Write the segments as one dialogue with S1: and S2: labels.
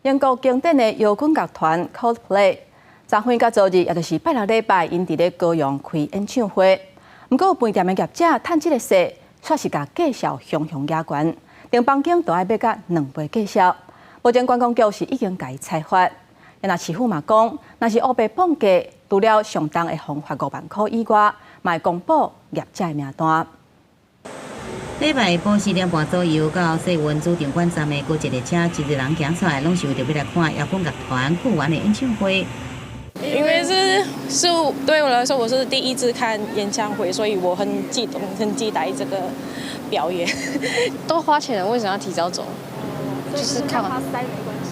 S1: 英国经典的摇滚乐团 Coldplay， 昨天甲昨日也就是拜六礼拜，因伫咧高雄开演唱会。不过饭店的业者趁这个势，却是甲价销熊熊野悬，连房间都要买甲2倍价销。目前观光局是已经甲伊裁罚。那市府嘛讲，若是黑白绑架，除了上当会罚5万块以外，嘛会公布业者的名单。
S2: 礼拜晡4点半左右，到世运主场馆站的高一列车，一日人行出来，拢是为着要来看摇滚乐团酷玩的演唱会。
S3: 因为是对我来说，我是第一次看演唱会，所以我很激动，很期待这个表演。
S4: 都花钱了，为什么要提早走？就是看完塞没关系。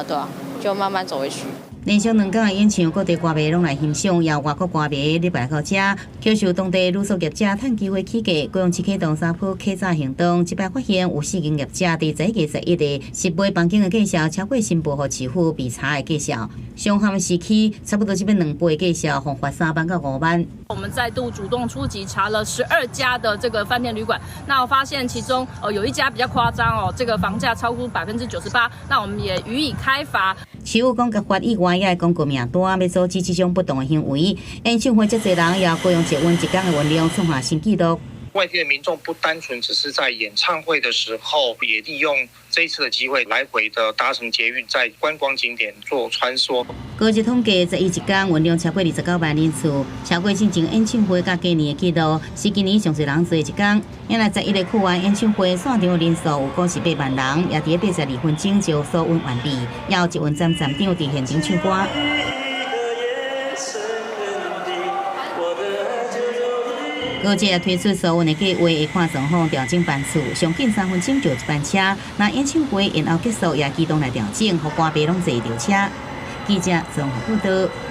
S4: 对啊，就慢慢走回去。
S2: 连续2天的演唱，各地歌迷拢来欣赏，也有外国歌迷礼拜到这，接受当地旅宿业者趁机会起价。高雄市启动3波客栈行动，这摆发现有4间业者伫11月11日是卖房间的价销超过申报予市府被查的价销，上限时期差不多这边2倍的价销，罚款3万到5万。
S5: 我们再度主动出击，查了12家的这个饭店旅馆，那我发现其中有一家比较夸张这个房价超过98%，那我们也予以开罚。市府讲，甲罚以外，也会公告名单，要阻止这种不当的行为。演唱会这侪人也高雄节运1天的运量创下新纪录。
S6: 外地的民众不单纯只是在演唱会的时候，也利用这一次的机会来回的搭乘捷运，在观光景点做穿梭。
S2: 高一统计，11天运量超过29万人次，超过进前演唱会甲今年的纪录，是今年上侪人做的一天。原来11日酷玩演唱会线上的人数有高是8万人，也伫82分钟就所运完毕，也有1运站站长伫现场唱歌。高捷也推出所运的计划，会看状况调整班次，上紧3分钟就一班车。那演唱会然后结束，也启动来调整，互歌迷拢坐着车。记者综合报道。